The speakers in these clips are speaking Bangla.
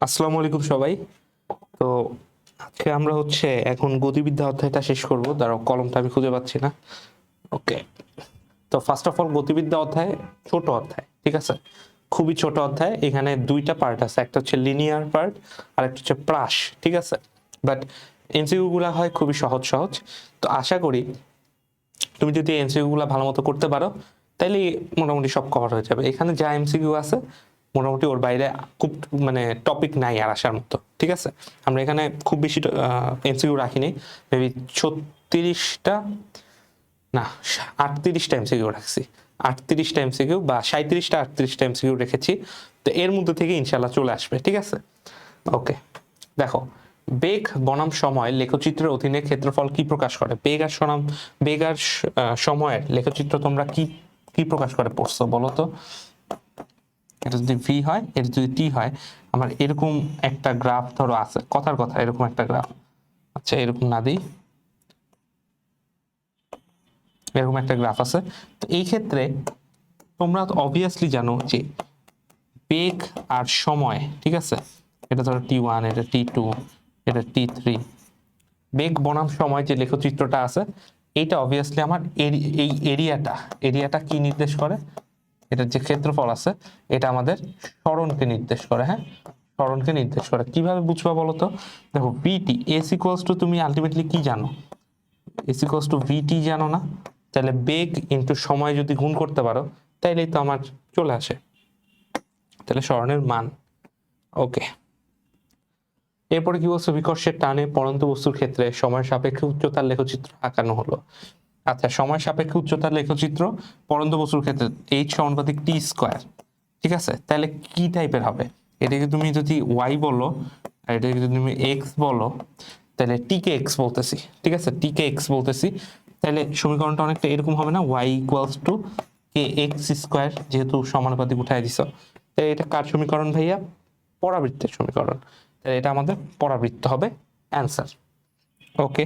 আসসালামু আলাইকুম সবাই। তো আজকে আমরা এখন গতিবিদ্যা অধ্যায়টা শেষ করব। দাঁড়াও, কলমটা আমি খুঁজে পাচ্ছি না। ওকে। তো ফার্স্ট অফ অল গতিবিদ্যা অধ্যায় ছোট অধ্যায়, ঠিক আছে? খুবই ছোট অধ্যায়। এখানে দুইটা পার্ট আছে, একটা হচ্ছে লিনিয়ার পার্ট আর একটা হচ্ছে প্রাস, ঠিক আছে? বাট এমসিকিউ গুলা হয় খুবই সহজ সহজ। তো আশা করি তুমি যদি এমসিকিউ গুলা ভালো মতো করতে পারো তাইলে মোটামুটি সব কভার হয়ে যাবে। এখানে যা এমসিকিউ আছে মোটামুটি ওর বাইরে খুব টপিক নাই আর আসার মতো, ঠিক আছে? আমরা এখানে খুব বেশি এমসিকিউ রাখিনি, মেবি 36টা না 38টা এমসিকিউ রাখছি। 38টা এমসিকিউ বা 37টা 38টা এমসিকিউ রেখেছি। তো এর মধ্যে থেকে ইনশাল্লাহ চলে আসবে, ঠিক আছে? ওকে, দেখো, বেগ বনাম সময় লেখচিত্রের অধীনে ক্ষেত্রফল কি প্রকাশ করে? বেগ আর সময়ের লেখচিত্র তোমরা কি কি প্রকাশ করে পড়ছো বলো তো? এটা যদি ভি হয়, এটা যদি টি হয়, আমার এরকম একটা গ্রাফ ধরো আছে, কথার কথা এরকম একটা গ্রাফ। আচ্ছা, এরকম না দিই, এরকম একটা গ্রাফ আছে। তো এই ক্ষেত্রে তোমরা অবভিয়াসলি জানো যে বেগ আর সময়, ঠিক আছে? এটা ধরো টি1, এটা টি2, এটা টি3। বেগ বনাম সময় যে লেখচিত্রটা আছে, এইটা অবভিয়াসলি আমার এই এরিয়াটা কি নির্দেশ করে? এটার যে ক্ষেত্রফল আছে এটা আমাদের সরণকে নির্দেশ করে। হ্যাঁ, সরণকে নির্দেশ করে। কিভাবে বুঝবা বলো তো? দেখো, বিটি এস ইকুয়ালস টু, তুমি আলটিমেটলি কি জানো? এস ইকুয়ালস টু ভিটি জানো না? তাহলে বেগ ইন্টু সময় যদি গুণ করতে পারো তাইলেই তো আমার চলে আসে তাহলে সরণের মান। ওকে, এরপরে কি বলছো? বিকর্ষের টানে পড়ন্ত বস্তুর ক্ষেত্রে সময় সাপেক্ষে উচ্চতার লেখচিত্র আঁকানো হলো। আচ্ছা, সময় সাপেক্ষে উচ্চতার লেখচিত্র পড়ন্ত বস্তুর ক্ষেত্রে এইচ সমানুপাতিক টি স্কোয়ার, ঠিক আছে? তাহলে কি টাইপের হবে? এটাকে তুমি যদি ওয়াই বলো আর এটাকে যদি তুমি এক্স বলো, তাহলে টি কে এক্স বলতেছি, ঠিক আছে? টি কে এক্স বলতেছি। তাহলে সমীকরণটা অনেকটা এরকম হবে না? Y equals to K X square, যেহেতু সমানুপাতিক উঠাই দিছ। তাহলে এটা কার সমীকরণ ভাইয়া? পরাবৃত্তের সমীকরণ। তাহলে এটা আমাদের পরাবৃত্ত হবে অ্যান্সার। ওকে,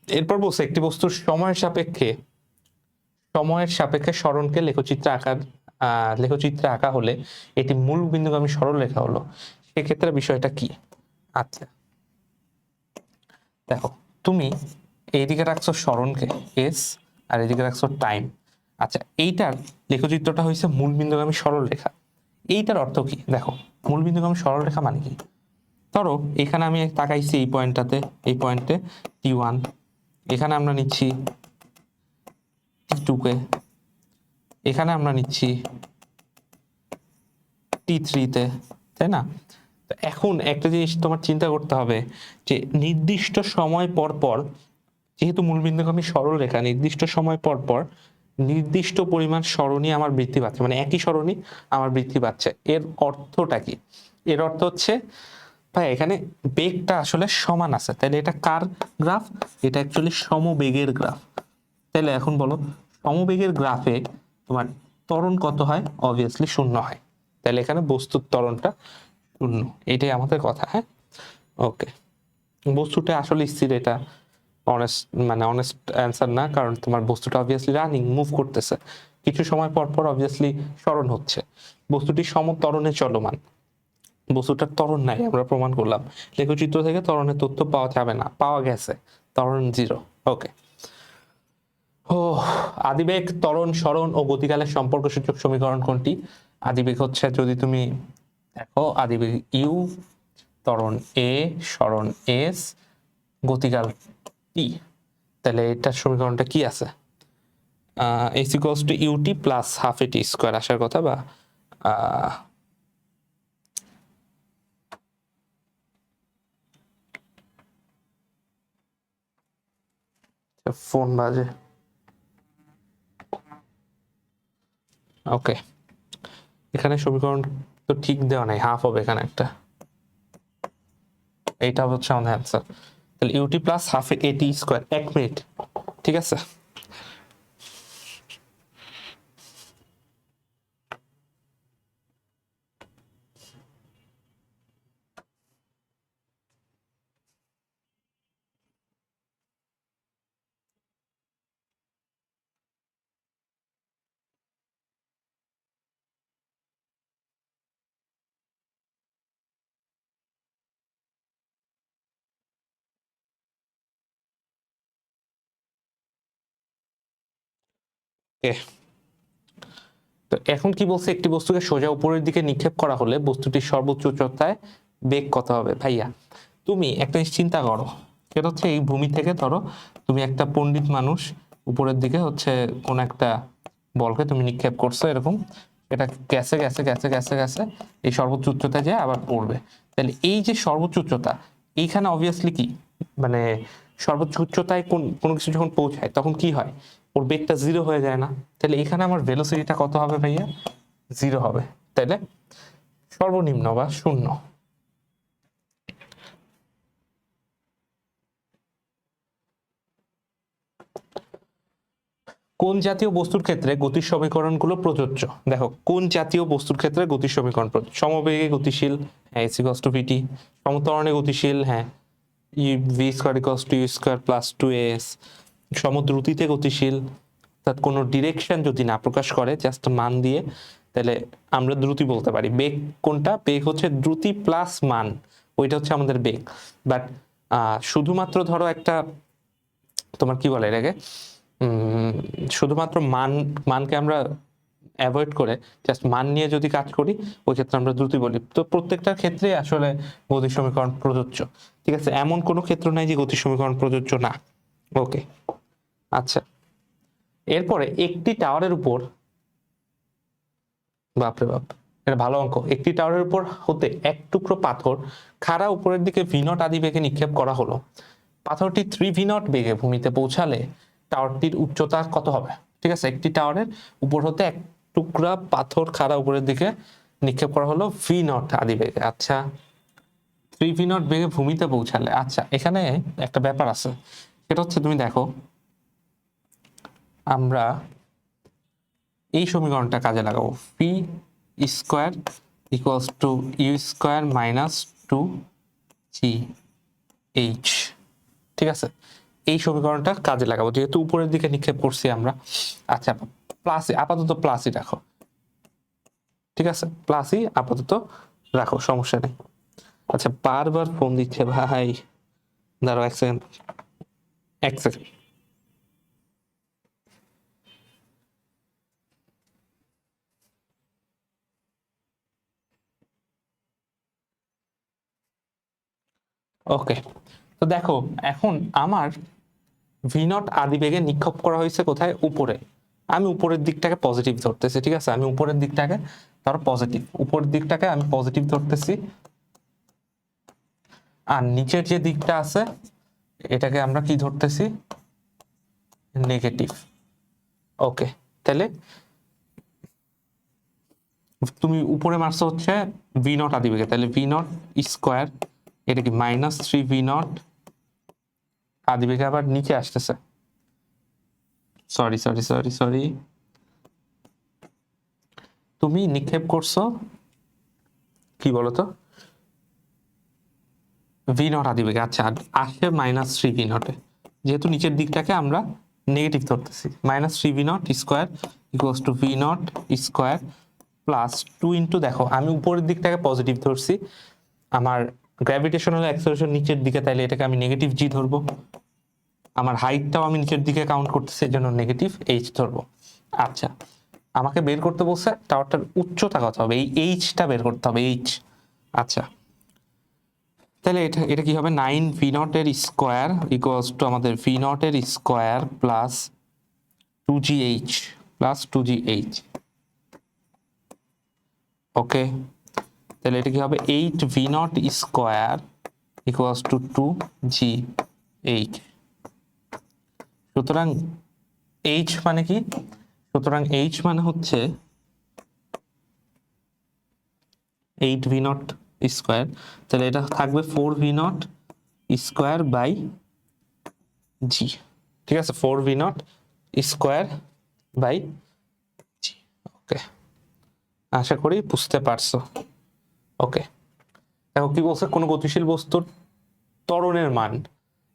এরপর বলছে একটি বস্তুর সময়ের সাপেক্ষে সরণকে লেখচিত্রে আঁকা হলে এটি মূল বিন্দুগামী সরলরেখা হলো। সেক্ষেত্রে বিষয়টা কি? আচ্ছা, দেখো, তুমি এইদিকে রাখছো সরণকে এস আর এদিকে রাখছো টাইম। আচ্ছা, এইটার লেখচিত্রটা হয়েছে মূল বিন্দুগামী সরলরেখা। এইটার অর্থ কি? দেখো, মূল বিন্দুগামী সরলরেখা মানে কি? ধরো এখানে আমি তাকাইছি এই পয়েন্টটাতে, এই পয়েন্টে টি1, এখানে আমরা নিচ্ছি টি2 কে, এখানে আমরা নিচ্ছি টি3-তে, তাই না? এখন একটা জিনিস তোমার চিন্তা করতে হবে যে নির্দিষ্ট সময় পর পর, যেহেতু মূলবিন্দুগামী সরল রেখা, নির্দিষ্ট সময় পর পর নির্দিষ্ট পরিমাণ সরণি আমার বৃদ্ধি পাচ্ছে, মানে একই সরণি আমার বৃদ্ধি পাচ্ছে। এর অর্থটা কি? এর অর্থ হচ্ছে ভাই এখানে বেগটা আসলে সমান আছে, তাহলে এটা কার গ্রাফ? এটা অ্যাকচুয়ালি সমবেগের গ্রাফ। তাহলে এখন বলো, সমবেগের গ্রাফে তোমার ত্বরণ কত হয়? অবভিয়াসলি শূন্য হয়। তাহলে এখানে বস্তুর ত্বরণটা শূন্য, এটাই আমাদের কথা। হ্যাঁ, ওকে। বস্তুটা আসলে স্থির, এটা অনেস্ট অ্যান্সার না, কারণ তোমার বস্তুটা অবভিয়াসলি রানিং, মুভ করতেছে, কিছু সময় পর পর অবভিয়াসলি স্মরণ হচ্ছে। বস্তুটি সমত্বরণে চলমান, বস্তুটার ত্বরণ নাই, আমরা প্রমাণ করলাম। লেখচিত্র থেকে ত্বরণের তথ্য পাওয়া যাবে না, পাওয়া গেছে, ত্বরণ 0। ওকে। ও, আদিবেগ, ত্বরণ, সরণ ও গতিকালের সম্পর্কসূচক সমীকরণ কোনটি? আদিবেগ হচ্ছে, যদি তুমি দেখো, আদিবেগ ইউ, ত্বরণ এ, সরণ এস, গতিকাল টি। তাহলে এটার সমীকরণটা কি আছে? S equals to UT plus half AT square আসার কথা, বা ফোন বাজে। ওকে, এখানে সমীকরণ তো ঠিক দেওয়া নাই, হাফ হবে এখানে একটা, এইটা হচ্ছে আমাদের অ্যান্সার। তাহলে UT plus half AT square. 1 minute, ঠিক আছে? এ তো এখন কি বলছে, একটি বস্তুকে সোজা উপরের দিকে নিক্ষেপ করা হলে বস্তুটির সর্বোচ্চ উচ্চতায় বেগ কত হবে। ভাইয়া তুমি একটা জিনিস চিন্তা করো, সেটা হচ্ছে এই ভূমি থেকে ধরো তুমি একটা পণ্ডিত মানুষ, উপরের দিকে হচ্ছে কোন একটা বলকে তুমি নিক্ষেপ করছো এরকম, এটা গেছে গেছে গেছে গেছে গেছে এই সর্বোচ্চ উচ্চতায় যায় আবার পড়বে। তাহলে এই যে সর্বোচ্চ উচ্চতা, এইখানে অবভিয়াসলি কি মানে সর্বোচ্চ উচ্চতায় কোনো কিছু যখন পৌঁছায় তখন কি হয়, ওর বেগটা জিরো হয়ে যায় না। তাহলে এখানে আমার ভেলোসিটিটা কত হবে ভাইয়া, জিরো হবে। তাহলে সর্বনিম্ন বা শূন্য। কোন জাতীয় বস্তুর ক্ষেত্রে গতির সমীকরণগুলো প্রযোজ্য। দেখো কোন জাতীয় বস্তুর ক্ষেত্রে গতির সমীকরণ প্রযোজ্য। সমবেগে গতিশীল, হ্যাঁ এস ইকুয়ালস টু ভিটি। সমত্বরণে গতিশীল, হ্যাঁ V square equals to U square plus 2as। সমদ্রুতিতে গতিশীল, অর্থাৎ কোনো ডিরেকশন যদি না প্রকাশ করে জাস্ট মান দিয়ে, তাহলে আমরা দ্রুতি বলতে পারি। বেগ কোনটা, বেগ হচ্ছে দ্রুতি প্লাস মান, ওইটা হচ্ছে আমাদের বেগ। বাট শুধুমাত্র ধরো একটা তোমার কি বলে এটাকে, শুধুমাত্র মানকে আমরা অ্যাভয়েড করে জাস্ট মান নিয়ে যদি কাজ করি, ওই ক্ষেত্রে আমরা দ্রুতি বলি। তো প্রত্যেকটার ক্ষেত্রে আসলে গতির সমীকরণ প্রযোজ্য। ঠিক আছে, এমন কোনো ক্ষেত্র নাই যে গতির সমীকরণ প্রযোজ্য না। ওকে, আচ্ছা এরপরে একটি টাওয়ারের উপর, বাপরে বাপ এটা ভালো অঙ্ক, একটি টাওয়ারের উপর হতে এক টুকরো পাথর খাড়া উপরের দিকে ভি0 আদি বেগে নিক্ষেপ করা হলো। পাথরটি 3v0 বেগে ভূমিতে পৌঁছালে টাওয়ারটির উচ্চতা কত হবে। ঠিক আছে, একটি টাওয়ারের উপর হতে এক টুকরা পাথর খাড়া উপরের দিকে নিক্ষেপ করা হলো v0 আদি বেগে। আচ্ছা 3v0 বেগে ভূমিতে পৌঁছালে, আচ্ছা এখানে একটা ব্যাপার আছে, সেটা হচ্ছে তুমি দেখো আমরা এই সমীকরণটা কাজে লাগাবো, P square equals to U square minus 2gh। ঠিক আছে, এই সমীকরণটা কাজে লাগাবো যেহেতু উপরের দিকে নিক্ষেপ করছি আমরা। আচ্ছা প্লাসই আপাতত প্লাসই রাখো, ঠিক আছে প্লাসই আপাতত রাখো, সমস্যা নেই। আচ্ছা বারবার ফোন দিচ্ছে ভাই, দাঁড়াও এক সেকেন্ড, এক সেকেন্ড। ওকে, তো দেখো এখন আমার v0 আদি বেগে নিক্ষেপ করা হয়েছে কোথায়, উপরে। আমি উপরের দিকটাকে পজিটিভ ধরতেছি, ঠিক আছে আমি উপরের দিকটাকে ধরো পজিটিভ, উপরের দিকটাকে আমি পজিটিভ ধরতেছি, আর নিচের যে দিকটা আছে এটাকে আমরা কি ধরতেছি, নেগেটিভ। ওকে, তাহলে তুমি উপরে মারছো হচ্ছে v0 আদি বেগে, তাহলে v0 স্কোয়ার এটা কি মাইনাস 3v0 আদি বেগে আবার নিচে আসতেছে, সরি সরি সরি সরি, তুমি নিক্ষেপ করছো কি বলতো v0 আদি বেগে। আচ্ছা আসে মাইনাস 3v0, যেহেতু নিচের দিকটাকে আমরা নেগেটিভ ধরতেছি, minus 3v0 square equals to v0 square plus 2 into, দেখো আমি উপরের দিকটাকে পজিটিভ ধরছি, আমার গ্র্যাভিটেশনাল অ্যাক্সেলারেশন নিচের দিকে, তাইলে এটাকে আমি নেগেটিভ জি ধরবো। আমার হাইটটাও আমি নিচের দিকে কাউন্ট করতেছি, এর জন্য নেগেটিভ এইচ ধরবো। আচ্ছা আমাকে বের করতে বলছে টাওয়ারটার উচ্চতা কত হবে, এই এইচটা বের করতে হবে, এইচ। আচ্ছা তাহলে এটা এটা কি হবে, 9v0 এর স্কোয়ার ইকুয়ালস টু আমাদের v0 এর square plus 2gh plus 2gh। ওকে, তাহলে এটা কি হবে 8v0 square equals two 2gh। সুতরাং h মানে কি, সুতরাং h মানে হচ্ছে 8v0 স্কোয়ার, তাহলে এটা থাকবে 4v0 স্কোয়ার বাই জি। ঠিক আছে 4v0 স্কোয়ার বাই জি। ওকে, আশা করি বুঝতে পারছো। ওকে, দেখো কি বলছে, কোনো গতিশীল বস্তুর ত্বরণের মান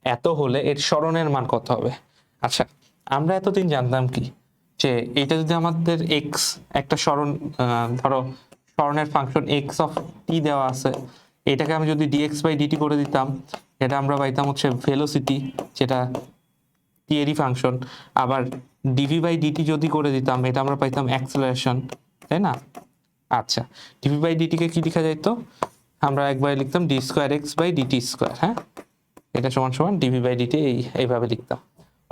এত হলে এর সরণের মান কত হবে। আচ্ছা আমরা এতদিন জানতাম কি, যে এটা যদি আমাদের এক্স একটা সরণ, ধরো সরণের ফাংশন এক্স অফ টি দেওয়া আছে, এটাকে আমি যদি ডিএক্স বাই ডিটি করে দিতাম, এটা আমরা পাইতাম হচ্ছে ভেলোসিটি, যেটা টি এরই ফাংশন। আবার ডিভি বাই ডিটি যদি করে দিতাম এটা আমরা পাইতাম অ্যাক্সেলারেশন, তাই না? আচ্ছা, ডিভি বাই ডিটিকে কি লেখা যাইতো? আমরা একবার লিখতাম D square X by DT square. হ্যাঁ, এটা সমান সমান ডিভি বাই ডিটি এইভাবে লিখতাম।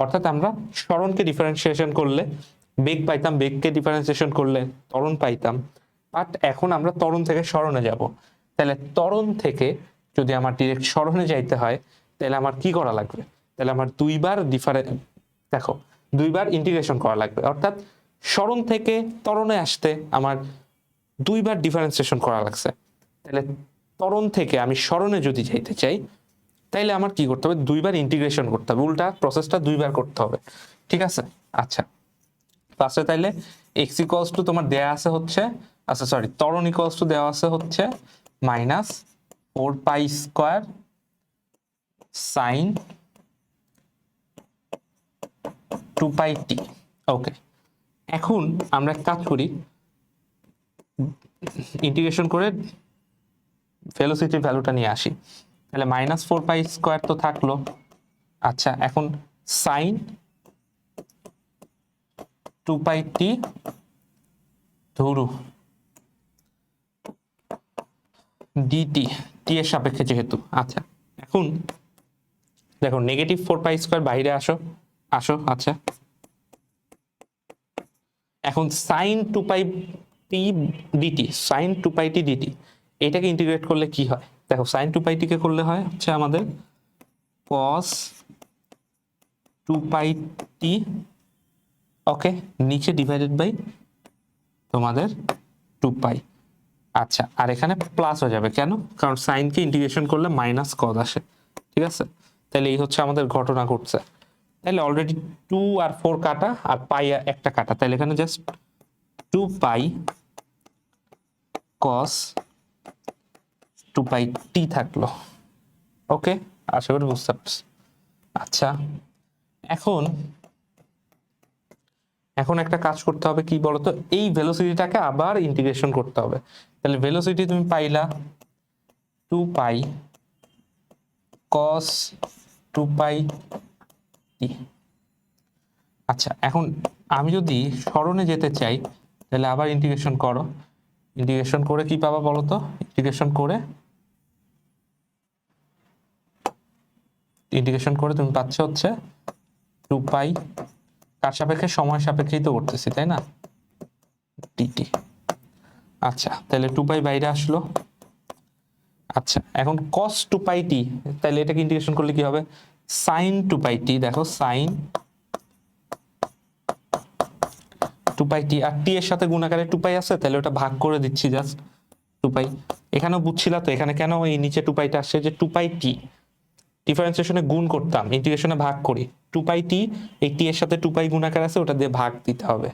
অর্থাৎ আমরা সরণকে ডিফারেন্সিয়েশন করলে বেগ পাইতাম, বেগকে ডিফারেন্সিয়েশন করলে ত্বরণ পাইতাম। বাট এখন আমরা ত্বরণ থেকে সরণে যাব, তাহলে ত্বরণ থেকে যদি আমার ডিরেক্ট সরণে যাইতে হয় তাহলে আমার কি করা লাগবে? তাহলে আমার দুইবার ইন্টিগ্রেশন করা লাগবে। অর্থাৎ সরণ থেকে ত্বরণে আসতে আমার দুইবার ডিফারেন্সিয়েশন করা লাগছে। তাহলে ত্বরণ থেকে আমি সরণে যদি যাইতে চাই তাইলে আমার কি করতে হবে? দুইবার ইন্টিগ্রেশন করতে হবে, উল্টা প্রসেসটা দুইবার করতে হবে। ঠিক আছে? আচ্ছা, ফার্স্টে তাইলে এক্স ইকুয়ালস টু তোমার দেয়া আছে হচ্ছে, আচ্ছা সরি, ত্বরণ ইকুয়ালস টু দেওয়া আছে হচ্ছে -4π² sin 2πt। ওকে, এখন আমরা এক কাজ করি, ইন্টিগ্রেশন করে ভেলোসিটির ভ্যালুটা নিয়ে আসি। তাহলে -4π² তো থাকলো। আচ্ছা, এখন সাইন 2πt ধরু ডিটি, টি এর সাপেক্ষে যেহেতু। আচ্ছা, এখন দেখো -4π² বাইরে আসো। আচ্ছা, এখন sine 2πt DT, sine 2πt DT এটাকে ইন্টিগ্রেট করলে কি হয়? দেখো সাইন 2πt কে করলে হয় হচ্ছে আমাদের cos 2πt, ওকে, নিচে ডিভাইডেড বাই তোমাদের 2π। আচ্ছা, আর এখানে প্লাস হয়ে যাবে, কেন? কারণ সাইনকে ইন্টিগ্রেশন করলে মাইনাস কজ আসে। ঠিক আছে, তাহলে এই হচ্ছে আমাদের ঘটনা ঘটছে। তাহলে অলরেডি 2 আর 4 কাটা আর পাই একটা কাটা, তাহলে এখানে জাস্ট 2π cos 2πt থাকলো। ওকে, আশা করি বুঝতে পারছি। আচ্ছা, এখন একটা কাজ করতে হবে, কি বলতো? এই ভেলোসিটিটাকে আবার ইন্টিগ্রেশন করতে হবে। তাহলে ভেলোসিটি তুমি পাইলা 2π cos 2πt। আচ্ছা, এখন আমি যদি সরণে যেতে চাই তাহলে আবার ইন্টিগ্রেশন করো। ইন্টিগ্রেশন করে কি পাবা বলো তো? ইন্টিগ্রেশন করে তুমি পাচ্ছ হচ্ছে 2π, কার সাপেক্ষে? সময় সাপেক্ষেই তো করতেছি, তাই না? ডিটি। আচ্ছা, তাহলে 2π বাইরে আসলো। আচ্ছা, এখন cos 2πt, তাহলে এটাকে ইন্টিগ্রেশন করলে কি হবে? sin 2πt। দেখো sin 2πt, আর টি এর সাথে গুণাকারে 2π আছে, তাহলে ওটা ভাগ করে দিচ্ছি জাস্ট 2π। এখানেও বুঝছিলা তো, এখানে কেন এই নিচে 2πটা আসছে? যে 2πt ডিফারেন্সিয়েশনে গুণ করতাম, ইন্টিগ্রেশনে ভাগ করি। 2πt এই টি এর সাথে 2π গুণাকার আছে, ওটা দিয়ে ভাগ দিতে হবে।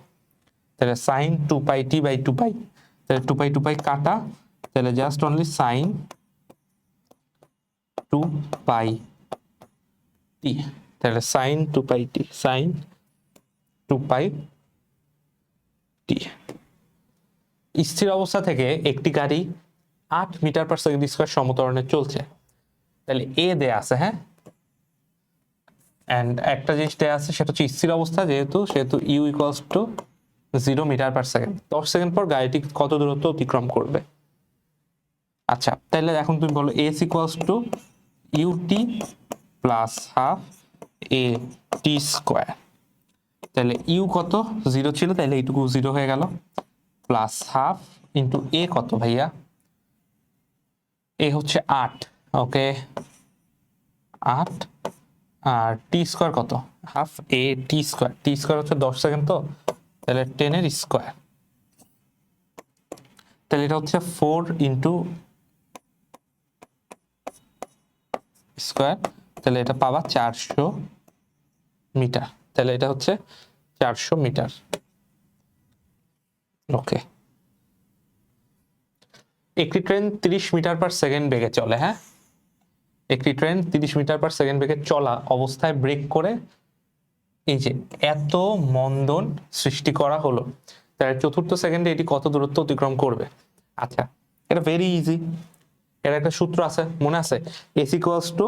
তাহলে sin 2πt বাই 2π, তাহলে 2π কাটা, তাহলে জাস্ট অনলি sin 2πt, তাহলে sin 2πt, sin 2πt। স্থির অবস্থা থেকে একটি গাড়ি 8 মিটার/সেকেন্ড² সমত্বরণে চলছে। তাহলে এ দেয়া আছে, হ্যাঁ, এন্ড একটা জিনিস দেয়া আছে, সেটা হচ্ছে স্থির অবস্থা সেহেতু U equals to 0 metre per second. 10 second পর গাড়িটি কত দূরত্ব অতিক্রম করবে? আচ্ছা, তাহলে এখন তুমি বলো S equals to UT plus half A T square. তাহলে ইউ কত? 0 ছিল, তাহলে এইটুকু 0 হয়ে গেল, প্লাস হাফ ইন্টু এ কত ভাইয়া? এ হচ্ছে 8, ওকে, 8, আর টি স্কোয়ার কত? Half A T square. T square হচ্ছে 10 সেকেন্ড, তো তাহলে 10 এর স্কোয়ার, তাহলে এটা হচ্ছে 4 ইন্টু স্কোয়ার, তাহলে এটা পাবা 400 মিটার। তাহলে এটা হচ্ছে 400 মিটার। ওকে, একটি ট্রেন 30 মিটার/সেকেন্ড বেগে চলে। হ্যাঁ, একটি ট্রেন 30 মিটার/সেকেন্ড বেগে চলা অবস্থায় ব্রেক করে এই যে এত মন্দন সৃষ্টি করা হলো, তার চতুর্থ সেকেন্ডে এটি কত দূরত্ব অতিক্রম করবে? আচ্ছা, এটা ভেরি ইজি, এর একটা সূত্র আছে, মনে আছে? এস ইকুয়ালস টু,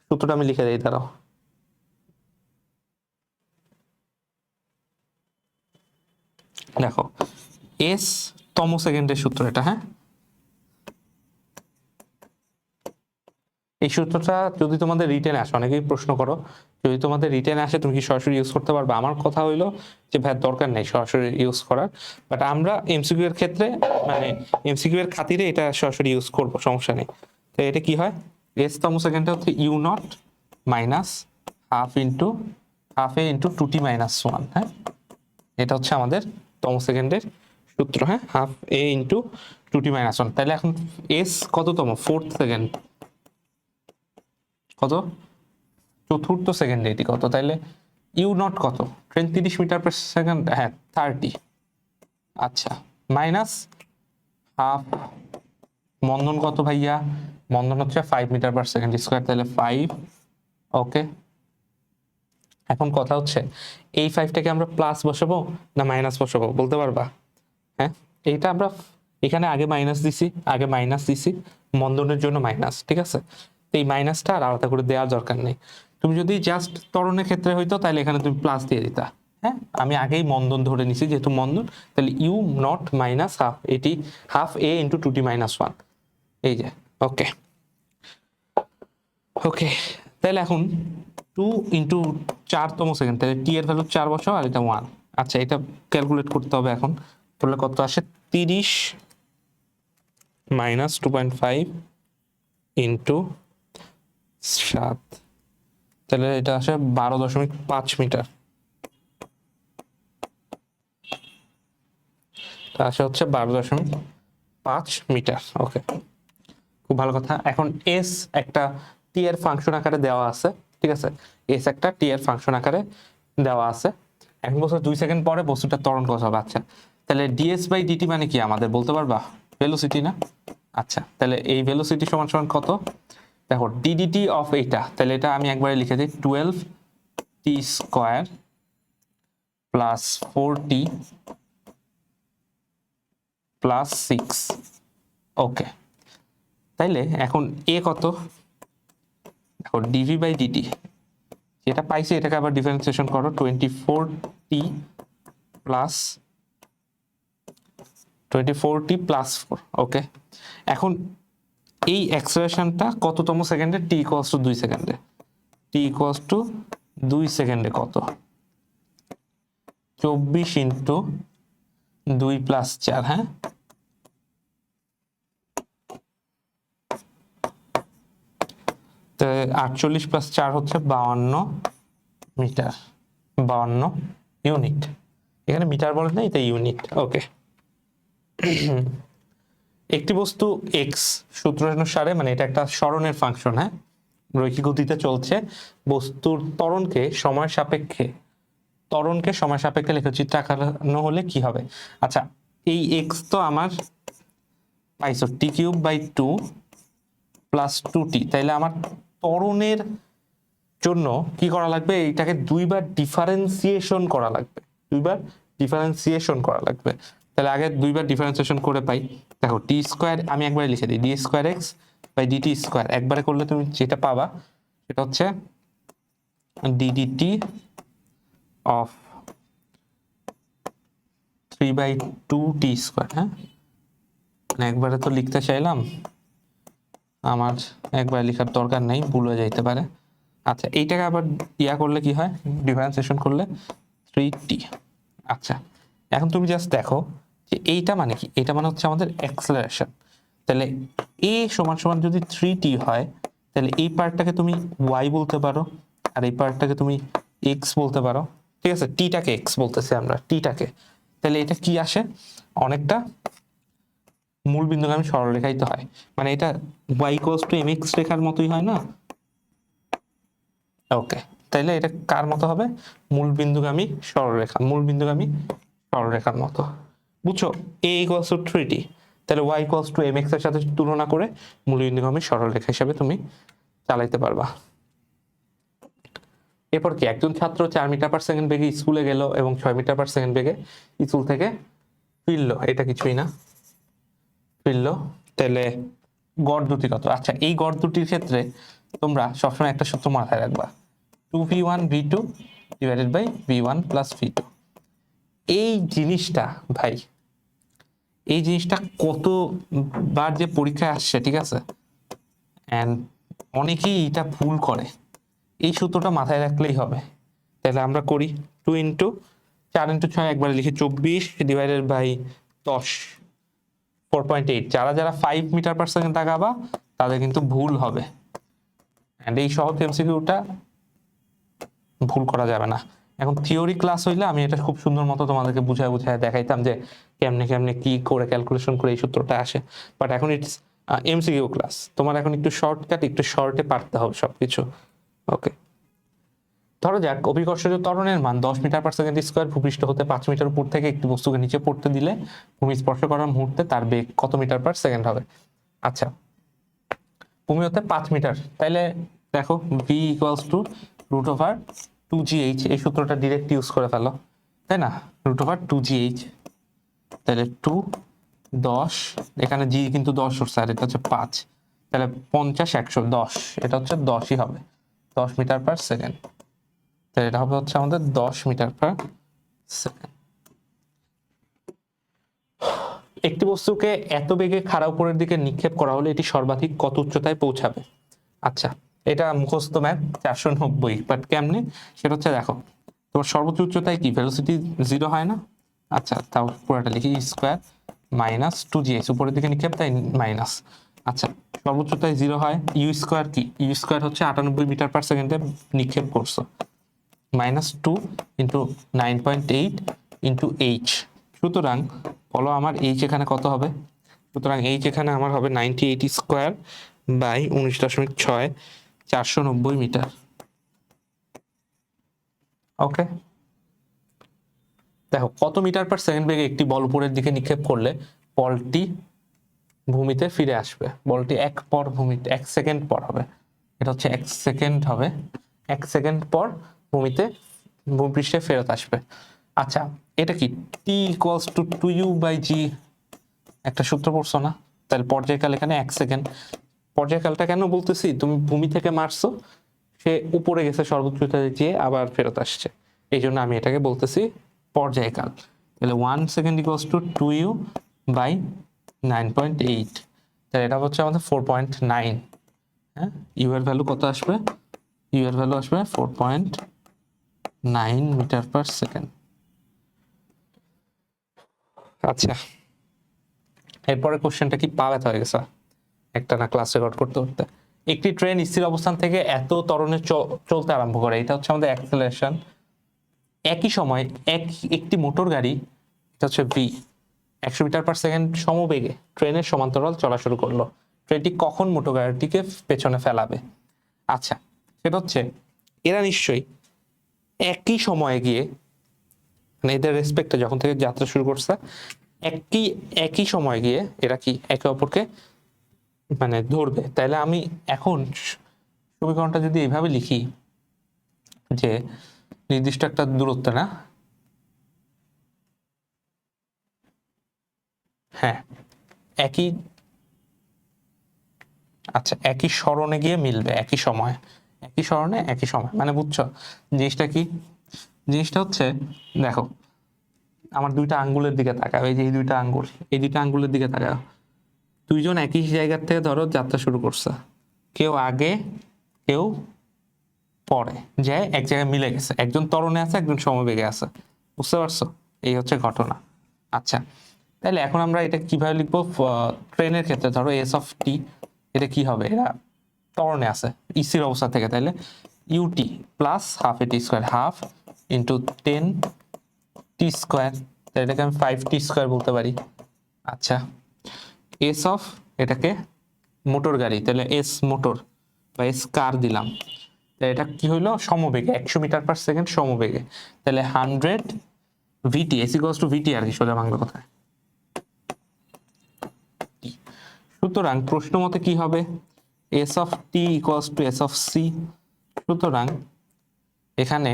সূত্রটা আমি লিখে দিই, দাঁড়াও। দেখো এস তম সেকেন্ডের সূত্র এটা, হ্যাঁ এই সূত্রটা যদি তোমাদের রিটেন আসে, অনেকেই প্রশ্ন করো যদি তোমাদের রিটেন আসে তুমি কি সরাসরি ইউজ করতে পারবে, আমার কথা হইলো যে ভাই দরকার নেই সরাসরি ইউজ করার, বাট আমরা এমসিকিউ এর ক্ষেত্রে মানে এমসিকিউ এর খাতিরে এটা সরাসরি ইউজ করব, সমস্যা নেই। তো এটা কি হয়, এস তম সেকেন্ডে হচ্ছে U naught minus half A into 2t minus 1, হ্যাঁ এটা হচ্ছে আমাদের তম সেকেন্ডের সূত্র, হ্যাঁ half A into 2t minus 1। তাহলে এখন এস কততম, ফোর্থ সেকেন্ড, কত চতুর্থ সেকেন্ডে এটি কত, তাইলে ইউ নট কত 30 মিটার পার সেকেন্ড, হ্যাঁ 30, আচ্ছা মাইনাস হাফ মন্দন কত ভাইয়া, মন্দন হচ্ছে 5 মিটার পার সেকেন্ড স্কোয়ার, তাহলে 5, ওকে। এখন কথা হচ্ছে এই 5টাকে আমরা প্লাস বসাবো না মাইনাস বসাবো বলতে পারবা, হ্যাঁ এইটা আমরা এখানে আগে মাইনাস দিছি মন্দনের জন্য মাইনাস, ঠিক আছে, তো এই মাইনাসটা আর আলাদা করে দেওয়ার দরকার নেই। তুমি যদি জাস্ট ত্বরণের ক্ষেত্রে হইতো তাহলে এখানে তুমি প্লাস দিয়ে দিতা, হ্যাঁ আমি আগেই মন্দন ধরে নিছি যেহেতু মন্দন, তাহলে you naught minus half, AT half A into 2t minus 1, এই যে ওকে ওকে। তাহলে এখন 2 ইন্টু 4তম সেকেন্ড, তাহলে টি এর ভ্যালু 4 বসাও আর এটা 1, আচ্ছা এটা ক্যালকুলেট করতে হবে এখন, তাহলে কত আসে 30 মাইনাস 2.5 ইন্টু 7, তাহলে এটা আসে 12.5 মিটার, আসে হচ্ছে 12.5 মিটার, ওকে খুব ভালো কথা। এখন এস একটা টি এর ফাংশন আকারে দেওয়া আছে, ঠিক আছে, এস একটা টি এর ফাংশন আকারে দেওয়া আছে। এখন বছর 2 সেকেন্ড পরে বস্তুটা ত্বরণ কত হবে, আচ্ছা তাহলে ডিএস বাই ডিটি মানে কি আমাদের বলতে পারবা, ভেলোসিটি না, আচ্ছা তাহলে এই ভেলোসিটি সমান সমান কত, দেখো ডিডিটি অফ এইটা, তাহলে এটা আমি একবারে লিখে দিই 12t square plus 4t plus 6, ওকে। তাইলে এখন এ কত, দেখো ডিভি বাই ডিটি যেটা পাইছে এটাকে আবার ডিফারেন্সিয়েশন করো 24t প্লাস 4, ওকে। এখন এই এক্সপ্রেশনটা কততম সেকেন্ডে, টি ইকুয়ালস টু 2 সেকেন্ডে, টি ইকুয়ালস টু 2 সেকেন্ডে কত 24 ইন্টু 2 প্লাস 4, হ্যাঁ তো 48 প্লাস 4 হচ্ছে 52 মিটার, 52 ইউনিট, এখানে মিটার বলে না এটা ইউনিট, ওকে। একটি বস্তু এক্স সূত্র অনুসারে, মানে এটা একটা সরণের ফাংশন, হ্যাঁ রৈখিক গতিতে চলছে, বস্তুর ত্বরণকে সময় সাপেক্ষে লেখচিত্র আঁকানো হলে কি হবে, আচ্ছা এই এক্স তো আমার পাইছো টি কিউব বাই 2 প্লাস 2t, তাইলে আমার ত্বরণের জন্য কি করা লাগবে, এইটাকে দুইবার ডিফারেন্সিয়েশন করা লাগবে, তাহলে আগে দুইবার ডিফারেন্সিয়েশন করে পাই, দেখো টি স্কোয়ার আমি একবারে লিখে দিই, D square X by DT square, একবারে করলে তুমি যেটা পাবা সেটা হচ্ছে ডিডিটি অফ 3/2t স্কোয়ার, হ্যাঁ মানে একবারে তো লিখতে চাইলাম, আমার একবার লেখার দরকার নেই, ভুল হয়ে যাইতে পারে, আচ্ছা এইটাকে আবার করলে কি হয়, ডিফারেন্সিয়েশন করলে 3t, আচ্ছা এখন তুমি জাস্ট দেখো যে এইটা মানে কি, এটা মানে হচ্ছে আমাদের অ্যাক্সেলারেশন, তাহলে a সমান সমান যদি 3t হয় তাহলে এই পার্টটাকে তুমি y বলতে পারো আর এই পার্টটাকে তুমি x বলতে পারো, ঠিক আছে, টিটাকে x বলতেছি আমরা, টিটাকে, তাহলে এটা কি আসে অনেকটা মূল বিন্দুগামী সরলরেখাই তো হয়, মানে এটা y ইকুয়ালস টু mx রেখার মতোই হয় না, ওকে। তাইলে এটা কার মতো হবে, মূল বিন্দুগামী সরলরেখার মতো, বুঝছো, a ইকুয়ালস টু 3t, তাহলে y ইকুয়ালস টু mx এর সাথে তুলনা করে মূল বিন্দুগামী সরলরেখা হিসেবে তুমি চালাইতে পারবা। এরপর কি, একজন ছাত্র 4 মিটার পার সেকেন্ড বেগে স্কুলে গেল এবং 6 মিটার পার সেকেন্ড বেগে স্কুল থেকে ফিরলো, এটা কিছুই না, ফিরলো, তাহলে গড় দুটি কত, আচ্ছা এই গড় দুটির ক্ষেত্রে তোমরা সবসময় একটা সূত্র মাথায় রাখবা, 2v1 v2 divided by v1 plus v2, এই জিনিসটা ভাই, এই জিনিসটা কতবার যে পরীক্ষায় আসছে, ঠিক আছে, অ্যান্ড অনেকেই এটা ভুল করে। এই সূত্রটা মাথায় রাখলেই হবে। তাহলে আমরা করি 2 ইন্টু 4 × 6 একবারে লিখি 24 ডিভাইডেড বাই 10, 4.8। যারা যারা 5 মিটার পার সেকেন্ড তাকাবা তাদের কিন্তু ভুল হবে। অ্যান্ড এই সহজ এমসিকিউটা ভুল করা যাবে না। এখন থিওরি ক্লাস হইলে আমি এটা খুব সুন্দর মতো তোমাদেরকে বুঝায় বুঝায় দেখাইতাম যে কেমনে কেমনে কি করে ক্যালকুলেশন করে এই সূত্রটা আসে। বাট এখন ইটস এমসিকিউ ক্লাস, তোমার এখন একটু শর্টকাট, একটু শর্টে পারতে হবে সবকিছু। ওকে, ধরো যাক অভিকর্ষজ ত্বরণের মান 10 মিটার পার সেকেন্ড স্কোয়ার, ভূপৃষ্ঠ হতে 5 মিটার উপর থেকে একটি বস্তুকে নিচে পড়তে দিলে ভূমি স্পর্শ করার মুহূর্তে তার বেগ কত মিটার পার সেকেন্ড হবে? আচ্ছা, ভূমি হতে 5 মিটার, তাইলে দেখো ভি ইকুয়ালস টু √2gh, এই সূত্রটা ডিরেক্ট ইউজ করে ফেলো, তাই না? √2gh, তাহলে 2 10, এখানে জি কিন্তু 10 উঠছে আর এটা হচ্ছে 5, তাহলে 50 100 10, এটা হচ্ছে 10ই হবে, 10 মিটার পার সেকেন্ড। তাহলে এটা হবে হচ্ছে আমাদের 10 মিটার পার সেকেন্ড। একটি বস্তুকে এত বেগে খাড়া উপরের দিকে নিক্ষেপ করা হলে এটি সর্বাধিক কত উচ্চতায় পৌঁছাবে? আচ্ছা, এটা মুখস্থ ম্যাথ 490, বাট কেমনে সেটা হচ্ছে দেখো, তোমার সর্বোচ্চ উচ্চতায় কি ভেলোসিটি 0 হয় না? আচ্ছা, তাও পুরোটা লিখি স্কোয়ার মাইনাস 2gh, উপরের দিকে নিক্ষেপ তাই মাইনাস। আচ্ছা, সর্বোচ্চ উচ্চতায় 0 হয়, ইউ স্কোয়ার কি? ইউ স্কোয়ার হচ্ছে 98 মিটার পার সেকেন্ডে নিক্ষেপ করছো, মাইনাস 2 ইন্টু 9.8 ইন্টু এইচ। সুতরাং বলো আমার এইচ এখানে কত হবে? সুতরাং এইচ এখানে আমার হবে 98 স্কোয়ার বাই 19.6, 490 মিটার। ওকে, দেখো কত মিটার পার সেকেন্ড বেগে একটি বল উপরের দিকে নিক্ষেপ করলে বলটি ভূমিতে ফিরে আসবে? বলটি 1 সেকেন্ড পর হবে, এটা হচ্ছে 1 সেকেন্ড হবে, 1 সেকেন্ড পর ভূমিতে ভূপৃষ্ঠে ফেরত আসবে। আচ্ছা, এটা কি টি ইকুয়ালস টু 2u/g, একটা সূত্র পড়ছো না? তাহলে পর্যায়কাল এখানে 1 সেকেন্ড। পর্যায়কালটা কেন বলতেছি, তুমি ভূমি থেকে মারছো, সে উপরে গেছে সর্বোচ্চ উচ্চতায় যেয়ে আবার ফেরত আসছে, এই জন্য আমি এটাকে বলতেছি পর্যায়কাল। তাহলে 1 সেকেন্ড ইকুয়ালস টু 2u/9.8, তাহলে এটা হচ্ছে আমাদের 4.9। হ্যাঁ, ইউ এর ভ্যালু কত আসবে? ইউ এর ভ্যালু আসবে 4.9 মিটার পার সেকেন্ড। আচ্ছা, এরপরে কোশ্চেনটা কি পা ব্যথা হয়ে গেছে একটা না ক্লাস রেকর্ড করতে করতে। একটি ট্রেন স্থির অবস্থান থেকে এত ত্বরণে চলতে আরম্ভ করে, এটা হচ্ছে আমাদের অ্যাক্সেলারেশন। একই সময় একটি মোটর গাড়ি, এটা হচ্ছে ভি, 100 মিটার পার সেকেন্ড সমবেগে ট্রেনের সমান্তরাল চলা শুরু করলো, ট্রেনটি কখন মোটর গাড়িটিকে পেছনে ফেলাবে? আচ্ছা, সেটা হচ্ছে এরা নিশ্চয়ই একই সময়ে গিয়ে, মানে এদের রেসপেক্টে যখন থেকে যাত্রা শুরু করছে, একই সময় গিয়ে এরা কি একে অপরকে মানে ধরবে। তাইলে আমি এখন সমীকরণটা যদি এইভাবে লিখি যে নির্দিষ্ট একটা দূরত্ব, না হ্যাঁ একই, আচ্ছা একই সরণে গিয়ে মিলবে, একই সময়, একই সরণে একই সময়, মানে বুঝছো জিনিসটা কি? জিনিসটা হচ্ছে দেখো, আমার দুইটা আঙ্গুলের দিকে তাকাও, এই যে এই দুইটা আঙ্গুল, এই দুইটা আঙ্গুলের দিকে তাকাও, দুইজন একই জায়গার থেকে ধরো যাত্রা শুরু করছে, কেউ আগে কেউ পরে, যে এক জায়গায় মিলে গেছে, একজন ত্বরণে আছে একজন সমবেগে আছে, বুঝতে পারছো? এই হচ্ছে ঘটনা। আচ্ছা, তাহলে এখন আমরা এটা কিভাবে লিখবো? ট্রেনের ক্ষেত্রে ধরো এস অফ টি, এটা কি হবে? এরা ত্বরণে আছে স্থির অবস্থা থেকে, তাহলে UT plus half AT square, half into 10t square, তাহলে এটাকে আমি 5t স্কোয়ার বলতে পারি। আচ্ছা, এস অফ এটাকে মোটর গাড়ি, তাহলে এস মোটর বা এস কার দিলাম, তাহলে এটা কি হইলো? সমবেগে 100 মিটার পার সেকেন্ড সমবেগে, তাহলে 100 VT, S equals to VT আর কি, সোজা বাংলা কথায়। সুতরাং প্রশ্ন মতে কি হবে? S of T equals to S of C. সুতরাং এখানে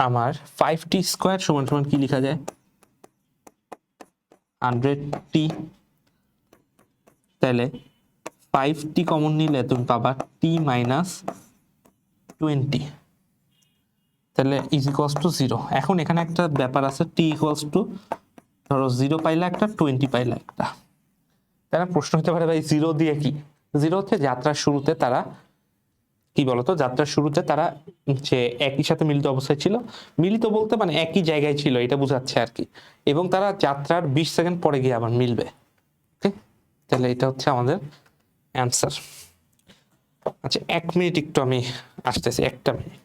আমার 5t স্কোয়ার সমান সমান কি লেখা যায়? 100t। তাহলে 5t কমন নিলে তুমি পাবা t - 20, তাহলে ইজ ইকুয়ালস টু 0। এখন এখানে একটা ব্যাপার আছে, টি ইকুয়ালস টু ধরো 0 পাইলে একটা, 20 পাইলে একটা। তারা প্রশ্ন হতে পারে ভাই 0 দিয়ে কি? 0 হচ্ছে যাত্রার শুরুতে তারা কি বলতো, যাত্রার শুরুতে তারা যে একই সাথে মিলিত অবস্থায় ছিল, মিলিত বলতে মানে একই জায়গায় ছিল এটা বোঝাচ্ছে আর কি, এবং তারা যাত্রার 20 সেকেন্ড পরে গিয়ে আবার মিলবে। ওকে, তাহলে এটা হচ্ছে আমাদের অ্যান্সার। আচ্ছা 1 মিনিট একটু আমি আসতেছি, 1টা মিনিট।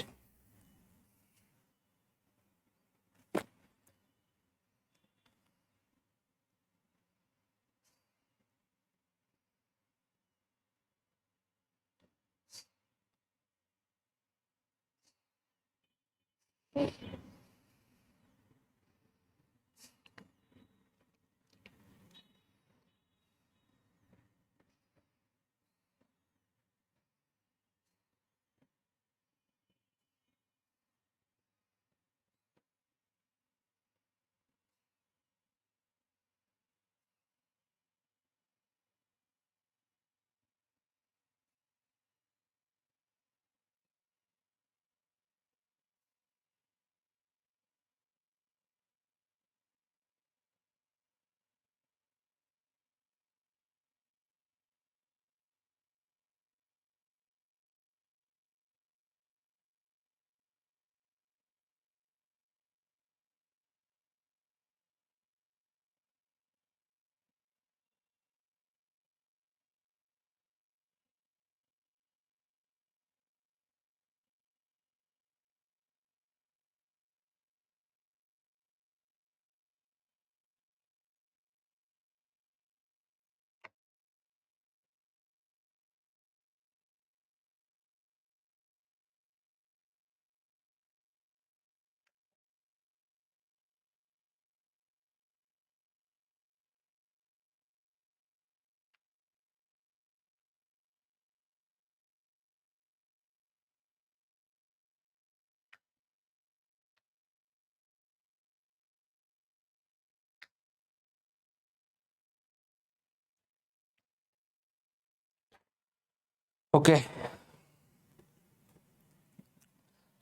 ওকে,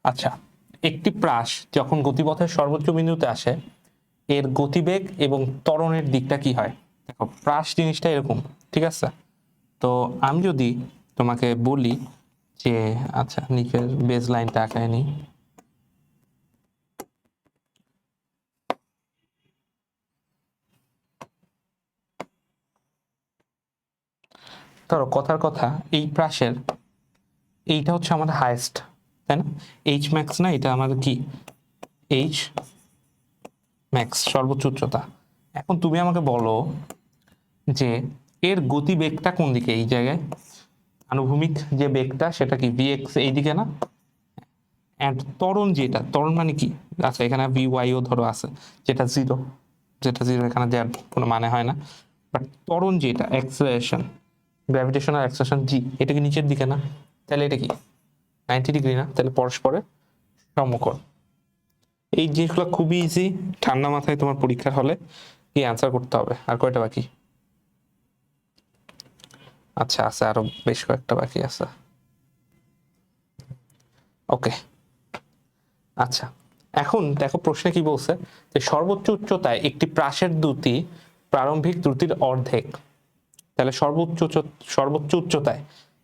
আচ্ছা একটি প্রাস যখন গতিপথের সর্বোচ্চ বিন্দুতে আসে এর গতিবেগ এবং ত্বরণের দিকটা কি হয়? দেখো প্রাস জিনিসটা এরকম, ঠিক আছে? তো আমি যদি তোমাকে বলি যে আচ্ছা নিচের বেস লাইনটা আঁকায় নি, ধরো কথার কথা এই প্রাসের এইটা হচ্ছে আমাদের হাইয়েস্ট, তাই না? এইচ ম্যাক্স না, এটা আমাদের কি এইচ ম্যাক্স, সর্বোচ্চ উচ্চতা। এখন তুমি আমাকে বলো যে এর গতিবেগটা কোন দিকে, এই জায়গায় আনুভূমিক যে বেগটা সেটা কি ভিএক্স এইদিকে না? অ্যান্ড ত্বরণ যেটা, ত্বরণ মানে কি? আচ্ছা এখানে ভি ওয়াইও ধরো আছে, যেটা জিরো, যেটা জিরো এখানে দেওয়ার কোনো মানে হয় না। বাট ত্বরণ যেটা অ্যাক্সেলারেশন, গ্র্যাভিটেশনাল অ্যাক্সেলারেশন জি, এটা কি নিচের দিকে না? তাহলে এটা কি 90 ডিগ্রি না? তাহলে পরস্পরের সমকোণ। এই জিনিসগুলো খুবই ইজি, ঠান্ডা মাথায় তোমার পরীক্ষার হলে কি অ্যান্সার করতে হবে। আর কয়টা বাকি? আচ্ছা আছে আরো বেশ কয়েকটা বাকি আছে। ওকে, আচ্ছা এখন দেখো প্রশ্নে কি বলছে, যে সর্বোচ্চ উচ্চতায় একটি প্রাসের দ্রুতি প্রারম্ভিক দ্রুতির অর্ধেক। তাহলে সর্বোচ্চ উচ্চতায়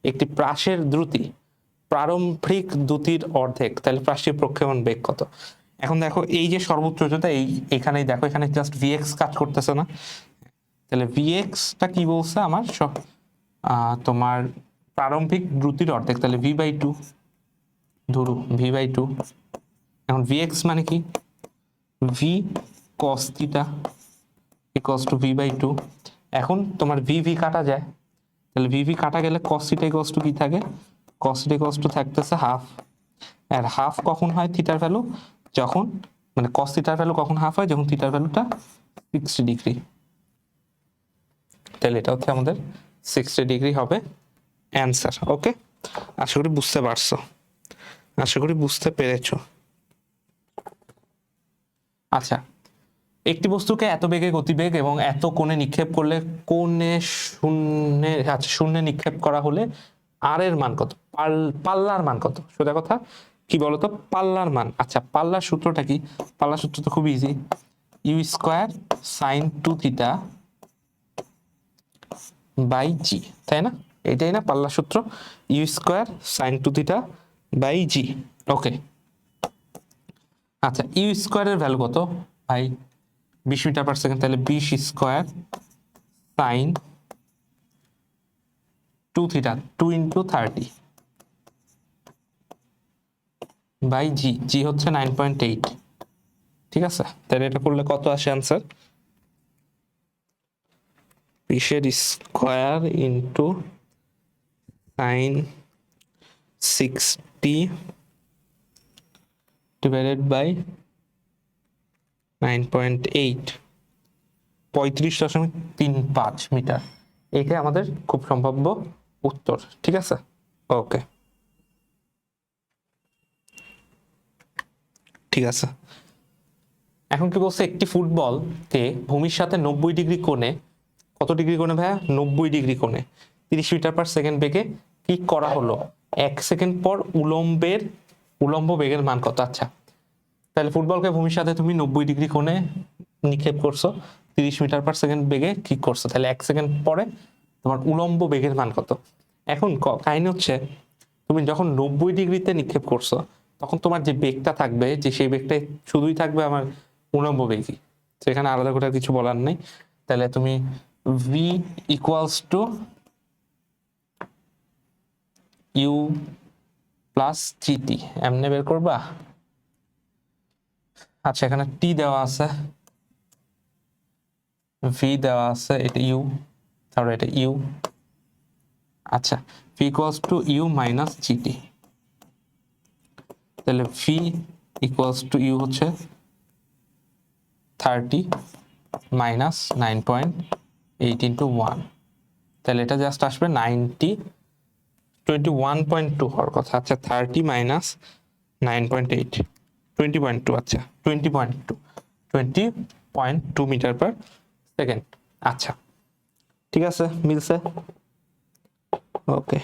একটি প্রাসের দ্রুতি প্রারম্ভিক দ্রুতির অর্ধেক, তাহলে প্রাসটির প্রক্ষেপণ বেগ কত? এখন দেখো এই যে সর্বোচ্চ উচ্চতা, এই এখানেই দেখো এখানে জাস্ট ভিএক্স কাজ করতেছে না? তাহলে ভিএক্সটা কি বলছে আমার তোমার প্রারম্ভিক দ্রুতির অর্ধেক, তাহলে v/2 ধরু v/2। এখন ভিএক্স মানে কি? V cos theta equals to v/2। এখন তোমার ভি কাটা যায়, তাহলে ভি কাটা গেলে কস থিটা ইকুয়ালস টু কি থাকে? কস থিটা ইকুয়ালস টু থাকতেছে হাফ। আর হাফ কখন হয় থিটার ভ্যালু? যখন মানে কস থিটার ভ্যালু কখন হাফ হয়? যখন থিটার ভ্যালুটা 60 ডিগ্রি। তাহলে এটা হচ্ছে আমাদের 60 ডিগ্রি হবে অ্যান্সার। ওকে, আশা করি বুঝতে পারছো, আশা করি বুঝতে পেরেছো। আচ্ছা একটি বস্তুকে এত বেগে গতিবেগ এবং এত কোণে নিক্ষেপ করলে কোণে শূন্যে, আচ্ছা শূন্যে নিক্ষেপ করা হলে আর এর মান কত? পাল্লার মান কত? সোজা কথা কি বলতো, পাল্লার মান। আচ্ছা, পাল্লার সূত্রটা কি? পাল্লার সূত্র তো খুব easy, u square sine 2 theta by g, তাই না? এটাই না পাল্লার সূত্র, u square sine 2 theta by g. Okay, আচ্ছা ইউ স্কোয়ারের ভ্যালু কত ভাই? 20 মিটার পার সেকেন্ড, তাহলে 20 square sine 2 theta 2 into 30 by g, g হচ্ছে 9.8। ঠিক আছে, তাহলে এটা করলে কত আসে answer? 20 square into sine 60 divided by 9.8, 35.35 metre. এইটাই আমাদের খুব সম্ভাব্য উত্তর। ঠিক আছে, ওকে, ঠিক আছে। এখন কি বলছে, একটি ফুটবলকে ভূমির সাথে 90 ডিগ্রি কোণে, কত ডিগ্রি কোণে ভাইয়া? 90 ডিগ্রি কোণে 30 মিটার পার সেকেন্ড বেগে কিক করা হলো। 1 সেকেন্ড পর উলম্ব বেগের মান কত? আচ্ছা, তাহলে ফুটবলকে ভূমির সাথে তুমি 90 ডিগ্রি কোণে নিক্ষেপ করছো, 30 মিটার পার সেকেন্ড বেগে কিক করছো, তাহলে 1 সেকেন্ড পরে তোমার উলম্ব বেগের মান কত? এখন কাহিনী হচ্ছে, তুমি যখন 90 ডিগ্রিতে নিক্ষেপ করছো, তখন তোমার যে বেগটা থাকবে, যে সেই বেগটাই শুধুই থাকবে আমার উলম্ব বেগই, সেখানে আলাদা করে কিছু বলার নেই। তাহলে তুমি V equals to U plus GT এমনি বের করবা। আচ্ছা, এখানে টি দেওয়া আছে, ভি দেওয়া আছে, এটা ইউ, তারপরে এটা ইউ। আচ্ছা, V equals to U minus GT, তাহলে ভি ইকুয়ালস টু ইউ হচ্ছে 30 মাইনাস 9.8 ইন্টু 1, তাহলে এটা জাস্ট আসবে 21.2 হওয়ার কথা। আচ্ছা, 30 মাইনাস 9.8, 20.2, আচ্ছা 20.2 মিটার পার সেকেন্ড। আচ্ছা, ঠিক আছে, মিলছে। ওকে,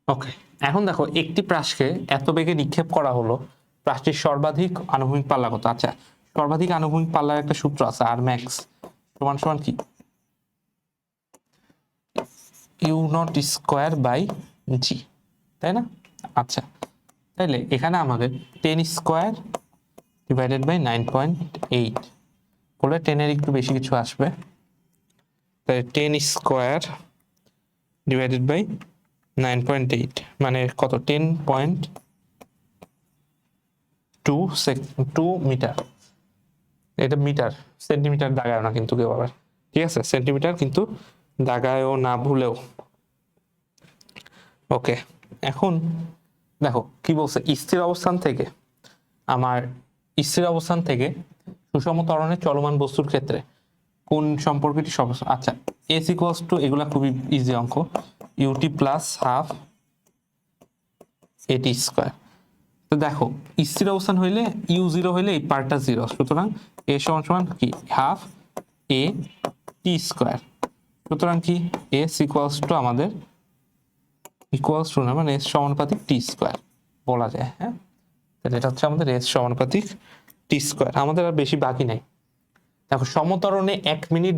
ওকে, এখন দেখো একটি প্রাসকে এত বেগে নিক্ষেপ করা হলো, প্রাসটির সর্বাধিক আনুভূমিক পাল্লা কত? আচ্ছা, সর্বাধিক আনুভূমিক পাল্লার একটা সূত্র আছে, আর ম্যাক্স সমান সমান কি? You not square by g, তাই না? আচ্ছা, তাইলে এখানে আমাদের 10 স্কোয়ার ডিভাইডেড বাই 9.8 বলে 10-এর একটু বেশি কিছু আসবে, তাই 10 স্কোয়ার ডিভাইডেড বাই 9.8 মানে কত? 10.2 মিটার। এটা মিটার, সেন্টিমিটার দাগায় না কিন্তু কেউ আবার, ঠিক আছে? সেন্টিমিটার কিন্তু দাগায়ও না ভুলেও। ওকে, এখন দেখো কি বলছে, স্থির অবস্থান থেকে সুষম ত্বরণে চলমান বস্তুর ক্ষেত্রে কোন সম্পর্কটি সর্বোচ্চ? আচ্ছা, এস ইকুয়ালস টু, এগুলা খুবই ইজি অঙ্ক, UT plus half AT square. তো দেখো স্থির অবস্থান হইলে ইউ জিরো হইলে এই পার্টটা জিরো, সুতরাং এ সমান সমান কি? Half A T square. সুতরাং কি এস ইকুয়ালস টু আমাদের ইকুয়ালস টু না, মানে এস সমানুপাতিক টি স্কোয়ার বলা যায়। হ্যাঁ, তাহলে এটা হচ্ছে আমাদের এস সমানুপাতিক টি স্কোয়ার। আমাদের আর বেশি বাকি নাই। দেখো সমত্বরণে 1 মিনিট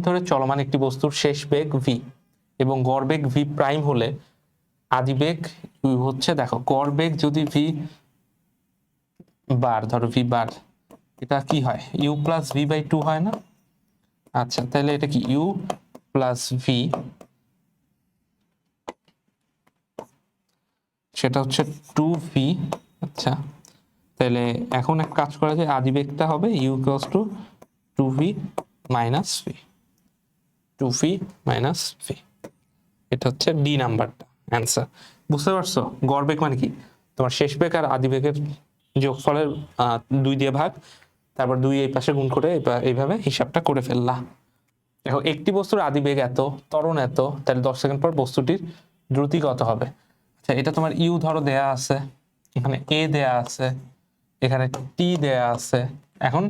ধরে চলমান একটি বস্তুর শেষ বেগ ভি এবং গড় বেগ ভি প্রাইম হলে আদি বেগ হচ্ছে, দেখো গড় বেগ যদি ভি বার, ধরো ভি বার, এটা কি হয়? ইউ প্লাস ভি বাই 2 হয় না? আচ্ছা, তাহলে এটা কি ইউ প্লাস ভি, সেটা হচ্ছে 2v। আচ্ছা, তাহলে এখন এক কাজ করা যায়, আদি বেগটা হবে U equals to 2v minus V, 2v minus V. এটা হচ্ছে ডি নাম্বারটা অ্যান্সার। বুঝতে পারছো? গড় বেগ মানে কি? তোমার শেষ বেগ আর আদি বেগের যোগফলের 2 দিয়ে ভাগ, তারপর 2 এই পাশে গুণ করে এইভাবে হিসাবটা করে ফেললা। দেখো একটি বস্তুর আদি বেগ এত, ত্বরণ এত, তাহলে 10 সেকেন্ড পর বস্তুটির দ্রুতি কত হবে? আচ্ছা, এটা তোমার ইউ ধরো দেয়া আছে, এখানে এ দেয়া আছে, এখানে টি দেয়া আছে, এখন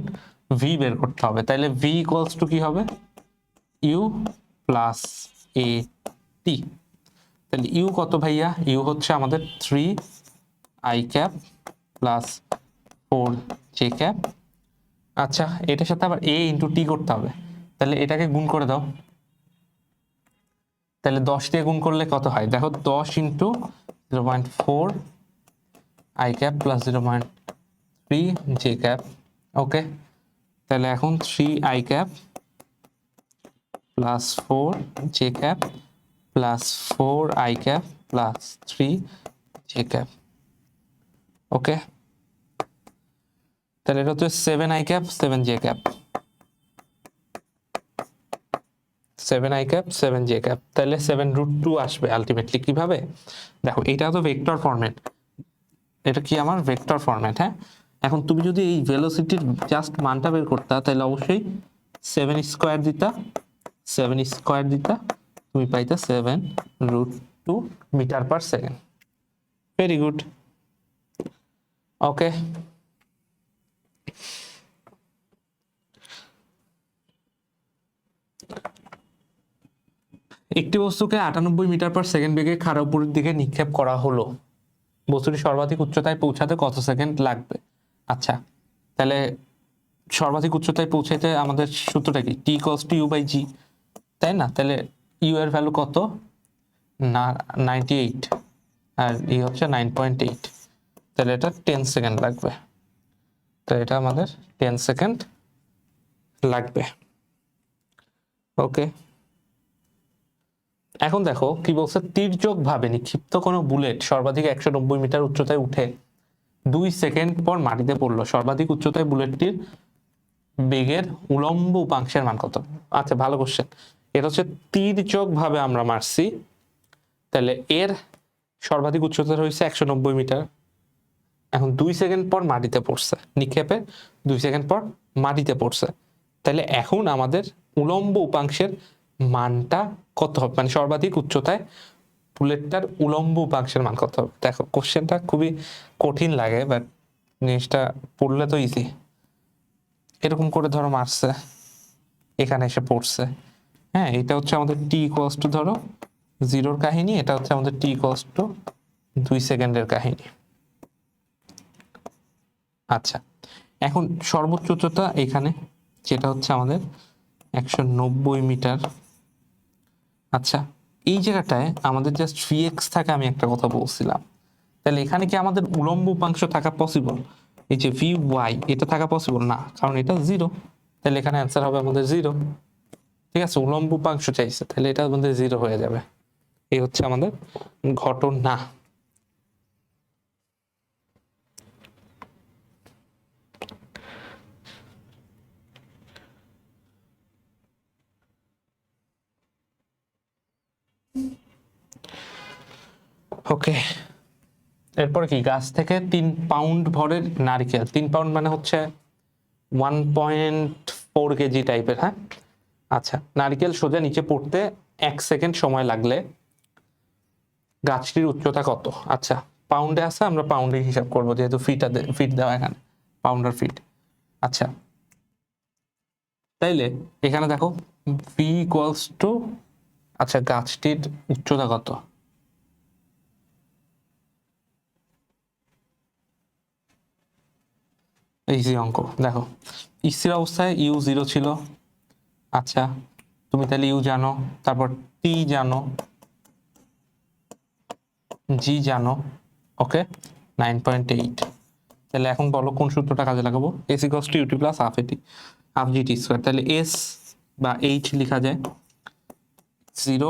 ভি বের করতে হবে। তাহলে ভি ইকুয়ালস টু কি হবে? ইউ প্লাস এ টি। তাহলে ইউ কত ভাইয়া? ইউ হচ্ছে আমাদের 3 i cap plus 4j cap. আচ্ছা, এটার সাথে আবার a ইন্টু টি করতে হবে, তাহলে এটাকে গুণ করে দাও। তাহলে 10 দিয়ে গুণ করলে কত হয় দেখো, 10 ইন্টু 0.4 i cap plus 0.3 j cap. Okay, তাহলে এখন 3 i cap plus 4 j cap plus 4 i cap plus 3 j cap. Okay, তাহলে এটা হচ্ছে 7 i cap 7 j cap, 7 i cap 7 j cap. তাহলে 7√2 আসবে আলটিমেটলি। কিভাবে দেখো, এটা তো ভেক্টর ফরম্যাট, এটা কি আমার ভেক্টর ফরম্যাট। হ্যাঁ, এখন তুমি যদি এই ভেলোসিটির জাস্ট মানটা বের করতা, তাহলে অবশ্যই 7 স্কোয়ার দিতা, 7 স্কোয়ার দিতা, তুমি পাইতা 7√2 metre per second. Very good. Okay, একটি বস্তুকে 98 মিটার পার সেকেন্ড বেগে খাড়া উপরের দিকে নিক্ষেপ করা হলো। বস্তুটি সর্বাধিক উচ্চতায় পৌঁছাতে কত সেকেন্ড লাগবে? আচ্ছা, তাহলে সর্বাধিক উচ্চতায় পৌঁছাইতে আমাদের সূত্রটা কি? টি equals to you by g, তাই না? তাহলে ইউ এর ভ্যালু কত? না 98, আর ই হচ্ছে 9.8, তাহলে এটা 10 সেকেন্ড লাগবে। তো এটা আমাদের 10 সেকেন্ড লাগবে। ওকে, এখন দেখো কি বলছে, তির্যক ভাবে নিক্ষিপ্ত কোনো বুলেট সর্বাধিক 190 মিটার উচ্চতায় উঠে 2 সেকেন্ড পর মাটিতে পড়লো। সর্বাধিক উচ্চতায় বুলেটটির বেগের উলম্ব উপাংশের মান কত? আচ্ছা, ভালো কোশ্চেন। এটা হচ্ছে তির্যক ভাবে আমরা মারছি, তাহলে এর সর্বাধিক উচ্চতা হয়েছে 190 মিটার। এখন 2 সেকেন্ড পর মাটিতে পড়ছে, নিক্ষেপের 2 সেকেন্ড পর মাটিতে পড়ছে, তাহলে এখন আমাদের উলম্ব উপাংশের মানটা কত হবে? মানে সর্বাধিক উচ্চতায় বুলেটটার উলম্ব উপাংশের মান কত হবে? দেখো, কোশ্চেনটা খুবই কঠিন লাগে, বাট জিনিসটা পড়লে তো ইজি। এরকম করে ধরো মারছে, এখানে এসে পড়ছে। হ্যাঁ, এটা হচ্ছে আমাদের টি ইকুয়ালস টু ধরো 0-র কাহিনী, এটা হচ্ছে আমাদের টি ইকুয়ালস টু 2 সেকেন্ডের কাহিনী। আচ্ছা, এখন সর্বোচ্চ উচ্চতা এখানে, যেটা হচ্ছে আমাদের 190 মিটার। আচ্ছা, এই জায়গাটায় আমাদের জাস্ট ভিএক্স থাকে, আমি একটা কথা বলছিলাম, তাহলে এখানে কি আমাদের উলম্ব উপাংশ থাকা পসিবল? এই যে ভি ওয়াই, এটা থাকা পসিবল না, কারণ এটা 0, তাহলে এখানে অ্যান্সার হবে আমাদের 0। ঠিক আছে, উলম্ব উপাংশ চাইছে, তাহলে এটা আমাদের 0 হয়ে যাবে। এই হচ্ছে আমাদের ঘটনা। ওকে, এরপর কি, গাছ থেকে 3 পাউন্ড ভরের নারকেল, 3 পাউন্ড মানে হচ্ছে 1.4 কেজি টাইপের। হ্যাঁ, আচ্ছা, নারকেল সোজা নিচে পড়তে 1 সেকেন্ড সময় লাগলে গাছটির উচ্চতা কত? আচ্ছা, পাউন্ডে আছে, আমরা পাউন্ডে হিসাব করবো, যেহেতু ফিট দেওয়া এখানে, পাউন্ড আর ফিট। আচ্ছা, তাইলে এখানে দেখো ভি ইকুয়ালস টু, আচ্ছা, গাছটির উচ্চতা কত? ইজি অঙ্ক। দেখো, স্থির অবস্থায় ইউ 0 ছিল। আচ্ছা, তুমি তাহলে ইউ জানো, তারপর টি জানো, জি জানো। ওকে, 9.8। তাহলে এখন বলো কোন সূত্রটা কাজে লাগাবো? S equals to UT plus half AT, half GT square. তাহলে এস বা এইচ লেখা যায় 0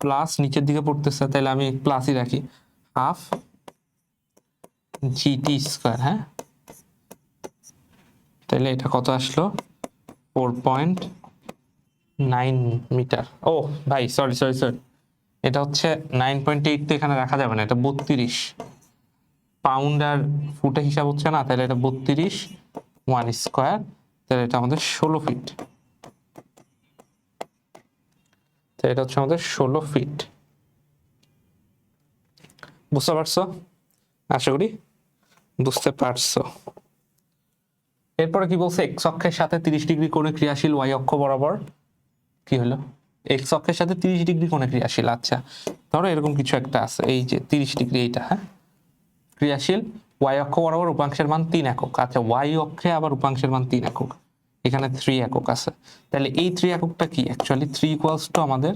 প্লাস নিচের দিকে পড়তেছে, তাহলে আমি প্লাসই রাখি, হাফ জিটি স্কোয়ার। হ্যাঁ, তাহলে এটা কত আসলো? 4.9 মিটার। ও ভাই, সরি, এটা হচ্ছে 9.8, তো এখানে রাখা যাবে না, এটা 32 পাউন্ড আর ফুটে হিসাব হচ্ছে না, তাহলে এটা 32 1 স্কোয়ার, তাহলে এটা আমাদের 16 ফিট। তো এটা হচ্ছে আমাদের 16 ফিট। বুঝতে পারছো? আশা করি বুঝতে পারছো। এরপরে কি বলছে, এক্স অক্ষের সাথে 30 ডিগ্রি কোণে ক্রিয়াশীল ওয়াই অক্ষ বরাবর কি হলো? এক্স অক্ষের সাথে 30 ডিগ্রি কোণে ক্রিয়াশীল। আচ্ছা, ধরো এরকম কিছু একটা আছে, এই যে 30 ডিগ্রি, এইটা হ্যাঁ ক্রিয়াশীল, ওয়াই অক্ষ বরাবর উপাংশের মান 3 একক। আচ্ছা ওয়াই অক্ষে আবার উপাংশের মান 3 একক, এখানে 3 একক আছে। তাহলে এই 3 এককটা কি? অ্যাকচুয়ালি 3 ইকুয়ালস টু আমাদের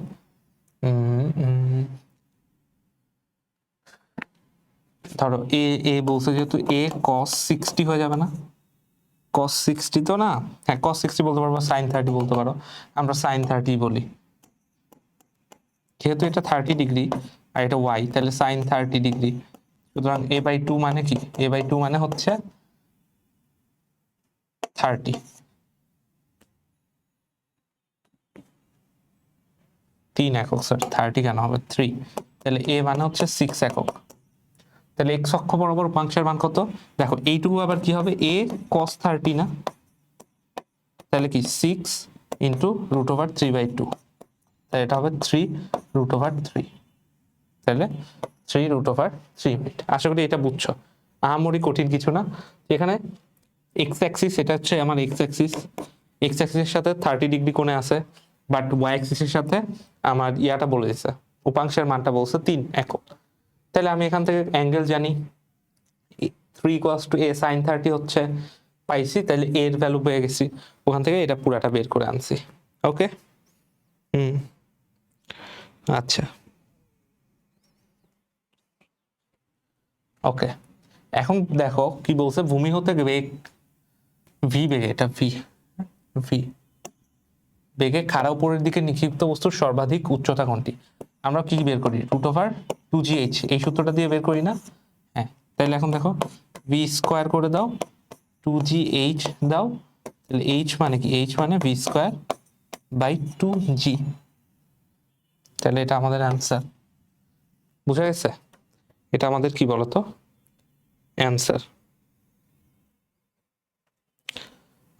ধরো এ এ বলছে যেহেতু এ cos 60 হয়ে যাবে না? cos 60 তো না, হ্যাঁ cos 60 বলতে পারবো, sin 30 বলতে পারো, আমরা sin 30 বলি। যেহেতু এটা 30 ডিগ্রি আর এটা y, তাহলে sin 30 ডিগ্রি। সুতরাং a/2 মানে কি? a/2 মানে হচ্ছে 30, 3 একক, সরি 30 কেন হবে 3, তাহলে a মানে হচ্ছে 6 একক। তাহলে x অক্ষ বরাবর উপাংশের মান কত? দেখো এইটুকু আবার কি হবে, a cos 30 না, তাহলে কি 6 ইন্টু √3/2, তাহলে এটা হবে 3√3, তাহলে 3√3 মিনিট। আশা করি এটা বুঝছো, আহামরি কঠিন কিছু না। এখানে এক্স অ্যাক্সিস, এটা হচ্ছে আমার এক্স অ্যাক্সিস, এক্স অ্যাক্সিসের সাথে 30 ডিগ্রি কোণে আছে, বাট ওয়াই অ্যাক্সিসের সাথে আমার ইয়াটা বলে দিচ্ছে, উপাংশের মানটা বলছে 3 একক। তাহলে আমি এখান থেকে অ্যাঙ্গেল জানি, 3 ইকুয়ালস টু a sin 30 হচ্ছে পাইছি, তাহলে এর ভ্যালু পেয়ে গেছি, ওখান থেকে এটা পুরাটা বের করে আনছি। ওকে, আচ্ছা ওকে। এখন দেখো কি বলছে, ভূমি হতে বেগ ভি বেগে, এটা ভি ভি বেগে খাড়া উপরের দিকে নিক্ষিপ্ত বস্তুর সর্বাধিক উচ্চতা কোনটি? আমরা কি বের করি? √2gh, এই সূত্রটা দিয়ে বের করি না? হ্যাঁ, তাহলে এখন দেখো ভি স্কোয়ার করে দাও, 2gh দাও, তাহলে h মানে কি? h মানে ভি স্কোয়ার বাই 2g, তাহলে এটা আমাদের অ্যান্সার। বুঝা গেছে? এটা আমাদের কি বলতো অ্যান্সার।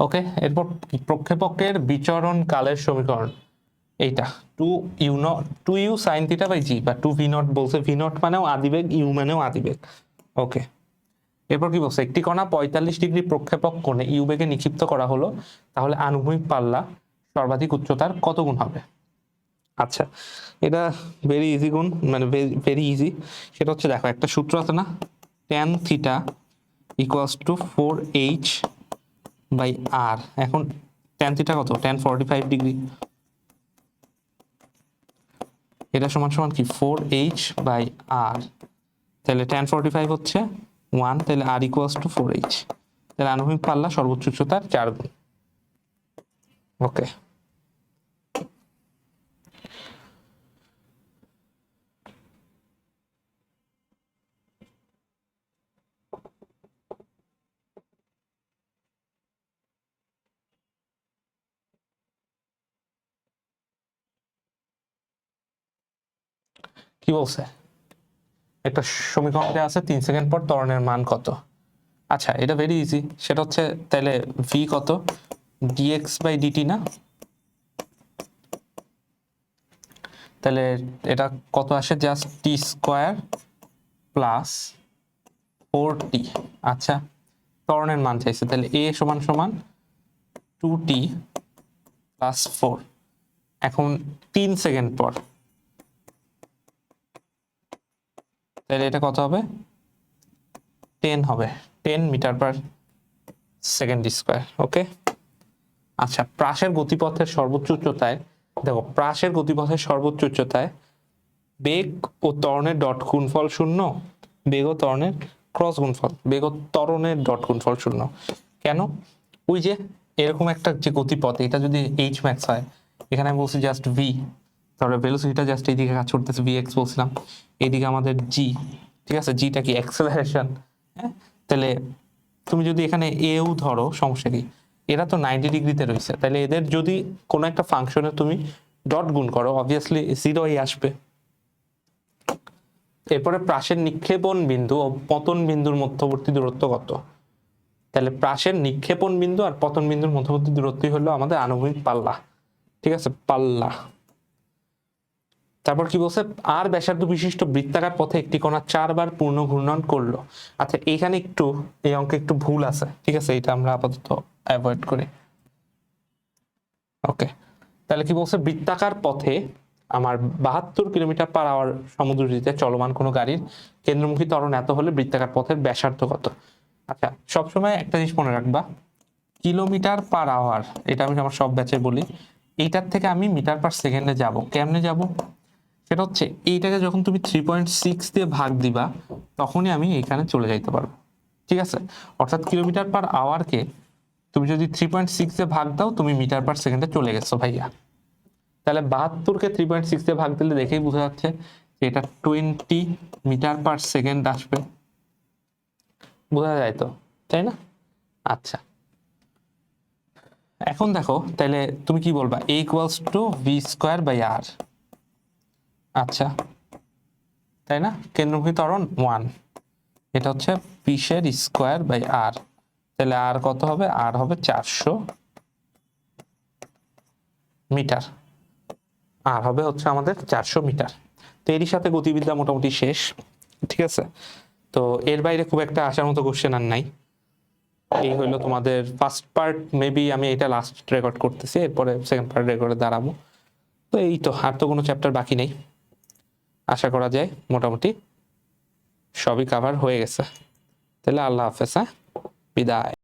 ওকে, এরপর প্রক্ষেপকের বিচরণ কালের সমীকরণ, এইটা 2u sin θ বাই g, বা 2v0 বলছে, v0 মানেও আদিবেগ, u মানেও আদিবেগ। ওকে, এরপর কি বলছে, একটি কণা 45 ডিগ্রি প্রক্ষেপক কোণে ইউ বেগে নিক্ষিপ্ত করা হলো, তাহলে আনুভূমিক পাল্লা সর্বাধিক উচ্চতার কত গুণ হবে? আচ্ছা, এটা ভেরি ইজি গুণ, মানে ভেরি ইজি। সেটা হচ্ছে দেখো একটা সূত্র আছে না, tan θ equals to 4h by r। এখন tan θ কত? tan 45 ডিগ্রি, এটা সমান সমান কি 4h বাই r, তাহলে tan 45 হচ্ছে 1, তাহলে r ইকুয়ালস টু 4h, তাহলে আনুভূমিক পাল্লা সর্বোচ্চ উচ্চতার 4 গুণ। ওকে, কি বলছে, একটা সমীকরণ দেওয়া আছে 3 সেকেন্ড পর ত্বরণের মান কত? আচ্ছা এটা ভেরি ইজি, সেটা হচ্ছে তাহলে ভি কত? dx বাই dt না, তাহলে এটা কত আসে? জাস্ট টি স্কোয়ার প্লাস 4t। আচ্ছা, ত্বরণের মান চাইছে, তাহলে a সমান সমান 2t প্লাস 4। এখন 3 সেকেন্ড পর, তাহলে এটা কত হবে? 10 হবে, 10 মিটার পার সেকেন্ড স্কোয়ার। ওকে, আচ্ছা প্রাসের গতিপথের সর্বোচ্চ উচ্চতায়, দেখো প্রাসের গতিপথের সর্বোচ্চ উচ্চতায় বেগ ও ত্বরণের ডট গুণফল 0, বেগ ও ত্বরণের ক্রস গুণফল, বেগ ও ত্বরণের ডট গুণফল 0। কেন? ওই যে এরকম একটা যে গতিপথ, এটা যদি এইচ ম্যাক্স হয়, এখানে আমি বলছি জাস্ট ভি, তাহলে ভেলোসিটিটা জাস্ট এইদিকে কাজ করতেছে, ভি এক্স বলছিলাম, এইদিকে আমাদের জি, ঠিক আছে, জিটা কি অ্যাক্সেলারেশন, হ্যাঁ, তাহলে তুমি যদি এখানে এও ধরো, সমস্যা কি, এরা তো 90 ডিগ্রিতে রয়েছে, তাহলে এদের যদি কোনো একটা ফাংশনে তুমি ডট গুণ করো, অবভিয়াসলি 0ই আসবে। এরপরে প্রাসের নিক্ষেপণ বিন্দু ও পতন বিন্দুর মধ্যবর্তী দূরত্ব কত? তাহলে প্রাসের নিক্ষেপণ বিন্দু আর পতন বিন্দুর মধ্যবর্তী দূরত্বই হলো আমাদের আনুভূমিক পাল্লা, ঠিক আছে, পাল্লা। তারপর কি বলছে, আর ব্যাসার্ধ বিশিষ্ট বৃত্তাকার পথে একটি কণা 4 বার পূর্ণ ঘূর্ণন করলো। আচ্ছা এইখানে একটু এই অঙ্কে একটু ভুল আছে, ঠিক আছে, এটা আমরা আপাতত অ্যাভয়েড করি। ওকে, তাহলে কি বলছে, বৃত্তাকার পথে আমার 72 কিলোমিটার/আওয়ার সমুদ্রজিতে চলমান কোনো গাড়ির কেন্দ্রমুখী ত্বরণ এত হলে বৃত্তাকার পথের ব্যাসার্ধ কত? আচ্ছা, সবসময় একটা জিনিস মনে রাখবা, কিলোমিটার/আওয়ার, এটা আমি আমার সব ব্যাচে বলি, এইটার থেকে আমি মিটার/সেকেন্ডে যাব। কেমনে যাব? সেটা হচ্ছে এইটাকে যখন তুমি 3.6 দিয়ে ভাগ দিবা তখনই আমি এখানে চলে যাইতে পারবো, ঠিক আছে? অর্থাৎ কিলোমিটার/আওয়ারকে তুমি যদি 3.6 দিয়ে ভাগ দাও তুমি মিটার/সেকেন্ডে চলে গেছো ভাইয়া। তাহলে 72কে 3.6 দিয়ে ভাগ দিলে দেখেই বোঝা যাচ্ছে যে এটা 20 মিটার/সেকেন্ড আসবে। বোঝা যায় তো, তাই না? আচ্ছা, এখন দেখো তাহলে তুমি কি বলবা, a = v²/r। আচ্ছা, তাই না? কেন্দ্রমুখী ত্বরণ 1, এটা হচ্ছে v²/r। তাহলে আর কত হবে? আর হবে 400 মিটার। আর হবে হচ্ছে আমাদের 400 মিটার। তো এরই সাথে গতিবিদ্যা মোটামুটি শেষ, ঠিক আছে? তো এর বাইরে খুব একটা আসার মতো কোশ্চেন আর নাই। এই হইলো তোমাদের ফার্স্ট পার্ট, মেবি আমি এটা লাস্ট রেকর্ড করতেছি, এরপরে সেকেন্ড পার্ট রেকর্ডে দাঁড়াবো। তো এই তো, আর তো কোনো চ্যাপ্টার বাকি নেই, আশা করা যায় মোটামুটি সবই কাভার হয়ে গেছে। তাহলে আল্লাহ হাফেজ, হ্যাঁ, বিদায়।